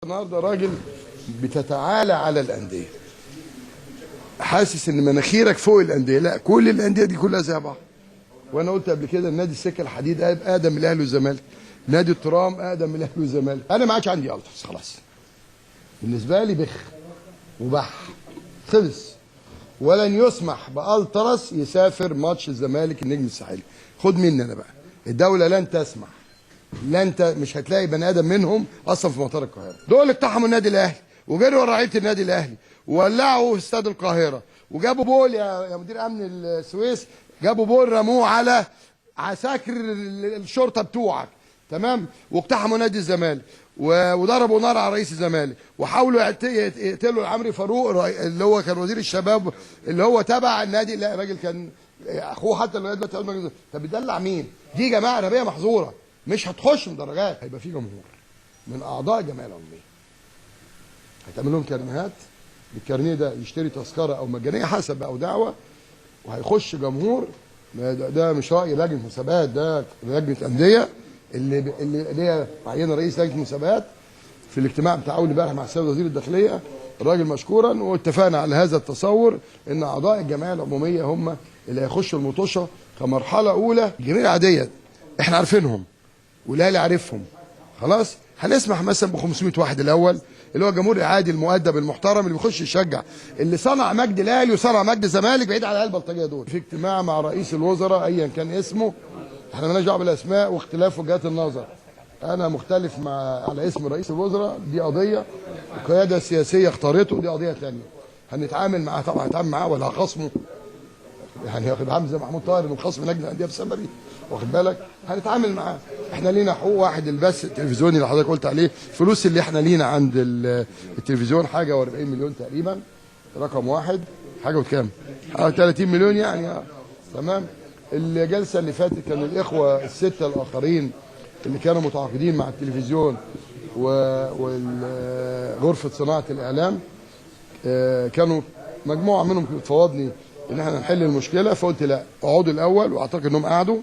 النهارده راجل بتتعالى على الانديه، حاسس ان مناخيرك فوق الانديه. لا، كل الانديه دي كلها زي بعض. وانا قلت قبل كده نادي السكه الحديد اقدم من الاهلي والزمالك، نادي الترام اقدم من الاهلي والزمالك. انا ما عادش عندي التراس خلاص، بالنسبه لي بخ وبح خلص. ولن يسمح بالتراس يسافر ماتش الزمالك النجم الساحلي. خد مني انا بقى، الدوله لن تسمح، مش هتلاقي بني ادم منهم اصلا في مطار القاهره. دول اقتحموا النادي الاهلي وجروا ورا لعيبه النادي الاهلي وولعوا استاد القاهره وجابوا بول يا مدير امن السويس، جابوا بول رموه على عساكر الشرطه بتوعك، تمام؟ واقتحموا نادي الزمالك وضربوا نار على رئيس الزمالك وحاولوا يقتلوا عمرو فاروق اللي هو كان وزير الشباب اللي هو تبع النادي. لا، الراجل كان اخوه حتى لغايه دلوقتي. طب بيدلع مين؟ دي جماعه ارهابيه محظوره، مش هتخش مدرجات. هيبقى في جمهور من اعضاء الجمعيه العموميه، هتعمل لهم كارنيهات، بالكارنيه ده يشتري تذكره او مجانيه حسب او دعوه، وهيخش جمهور. ده مش راي لجنه مسابقات، ده لجنه انديه اللي هي معينه رئيس لجنه مسابقات في الاجتماع بتاع اول امبارح مع السيد وزير الداخليه الراجل مشكورا، واتفقنا على هذا التصور ان اعضاء الجمعيه العموميه هم اللي هيخشوا المطوشه كمرحله اولى. الجمعيه العاديه احنا عارفينهم والاهلي عارفهم، خلاص. هنسمح مثلا ب 500 واحد الاول، اللي هو الجمهور العادي المؤدب المحترم اللي بيخش يشجع، اللي صنع مجد الاهلي وصنع مجد الزمالك، بعيد على البلطجيه دول. في اجتماع مع رئيس الوزراء ايا كان اسمه، احنا مالناش دعوه بالاسماء واختلاف وجهات النظر. انا مختلف على اسم رئيس الوزراء، دي قضيه، القياده السياسيه اختارته، دي قضيه ثانيه. هنتعامل معاه طبعا، هنتعامل معاه ولا هخصمه؟ يعني واخد عامل زي محمود طاهر من خصم لجنه الانديه بسببي، واخد بالك؟ هنتعامل معاه. احنا لينا حقوق. واحد البث التلفزيوني اللي حضرتك قلت عليه، فلوس اللي احنا لينا عند التلفزيون حاجه و40 مليون تقريبا، رقم واحد. حاجه وكام؟ 30 مليون يعني. تمام. الجلسه اللي فاتت كان الاخوه السته الاخرين اللي كانوا متعاقدين مع التلفزيون وغرفه صناعه الاعلام، كانوا مجموعه منهم بتفاوضني ان احنا نحل المشكله، فقلت لا، اقعدوا الاول، واعتقد انهم قعدوا.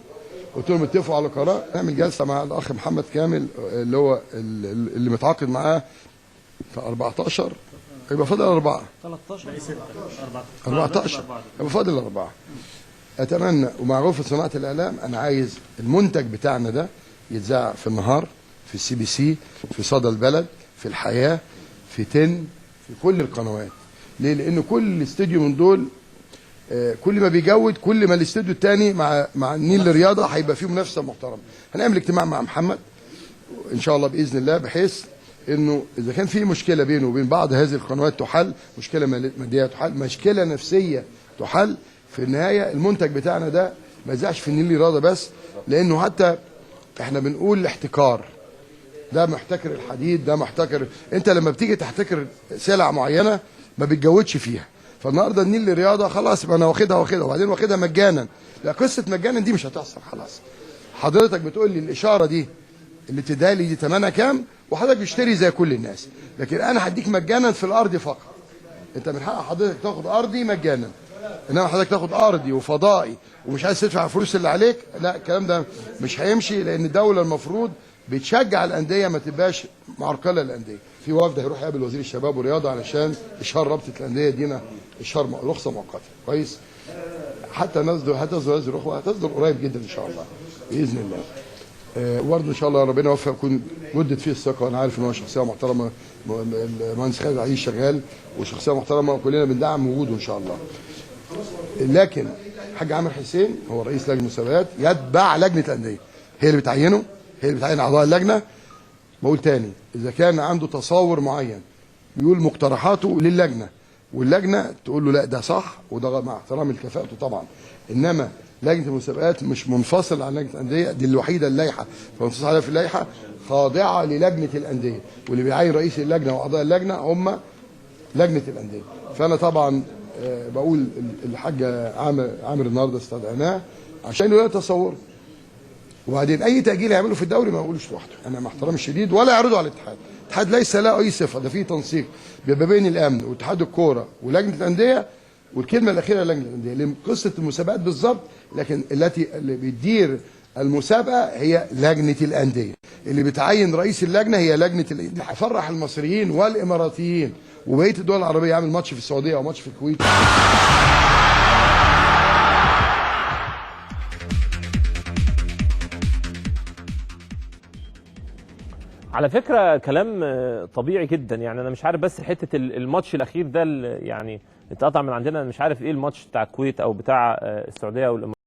قلت لهم اتفقوا على قرار، نعمل جلسه مع الاخ محمد كامل اللي هو اللي متعاقد معاه في 14، يبقى فاضل 4 14 يبقى فاضل 4. اتمنى ومع غرفه صناعه الاعلام انا عايز المنتج بتاعنا ده يتذاع في النهار، في CBC، في صدى البلد، في الحياه، في تن، في كل القنوات. ليه؟ لان كل استوديو من دول كل ما بيجود كل ما الاستوديو الثاني مع النيل للرياضه هيبقى فيه منافسه محترمه. هنعمل اجتماع مع محمد ان شاء الله باذن الله، بحيث انه اذا كان في مشكله بينه وبين بعض هذه القنوات تحل، مشكله ماديه تحل، مشكله نفسيه تحل. في النهايه المنتج بتاعنا ده ما يذاعش في النيل للرياضه بس، لانه حتى احنا بنقول الاحتكار، ده محتكر الحديد، ده محتكر. انت لما بتيجي تحتكر سلع معينه ما بتجودش فيها. فالنهارده النيل للرياضه خلاص يبقى انا واخدها وبعدين واخدها مجانا. لا، قصه مجانا دي مش هتحصل خلاص. حضرتك بتقول لي الاشاره دي اللي بتديها لي دي ثمنها كام، وحضرتك بتشتري زي كل الناس، لكن انا هديك مجانا في الارض فقط. انت من حق حضرتك تاخد ارضي مجانا، انما حضرتك تاخد ارضي وفضائي ومش عايز تدفع الفلوس اللي عليك، لا، الكلام ده مش هيمشي. لان الدوله المفروض بتشجع الانديه، ما تبقاش معرقله للانديه. في وفد هيروح يقابل وزير الشباب والرياضه علشان اشهار رابطه الانديه دينا، اشهار رخصه مؤقته، كويس؟ حتى هتصدر هذه الرخصه، هتصدر قريب جدا ان شاء الله باذن الله. وبرضه ان شاء الله ربنا يوفق، يكون جدت فيه الثقه. وانا عارف ان هو شخصيه محترمه، المهندس خالد عزيز شغال وشخصيه محترمه، وكلنا بندعم وجوده ان شاء الله. لكن الحاج عامر حسين هو رئيس لجنه المسابقات، يتبع لجنه الانديه، هي اللي بتعينه، هي اللي بتعين اعضاء اللجنه. بقول تاني، اذا كان عنده تصور معين يقول مقترحاته للجنه، واللجنه تقول له لا ده صح، وده مع احترام لكفاءته طبعا. انما لجنه المسابقات مش منفصله عن لجنه الانديه، دي الوحيده اللائحه منصوص عليها في اللائحه خاضعه للجنه الانديه، واللي بيعين رئيس اللجنه واعضاء اللجنه هم لجنه الانديه. فانا طبعا بقول الحاج عامر النهارده استدعيناه عشان له تصور، وبعدين اي تاجيل يعمله في الدوري ما يقولوش لوحده، انا مع احترامي الشديد، ولا يعرضوا على الاتحاد. الاتحاد ليس له اي صفه، ده فيه تنسيق بيبقى بين الامن واتحاد الكوره ولجنه الانديه، والكلمه الاخيره لجنه الانديه لقصه المسابقات بالظبط. لكن اللي بتدير المسابقه هي لجنه الانديه، اللي بتعين رئيس اللجنه هي لجنه الانديه. هفرح المصريين والاماراتيين وبقيه الدول العربيه، يعمل ماتش في السعوديه او ماتش في الكويت. على فكرة كلام طبيعي جدا، يعني أنا مش عارف بس حتة الماتش الأخير ده يعني اتقطع من عندنا، مش عارف إيه الماتش بتاع الكويت أو بتاع السعودية أو الإمارات.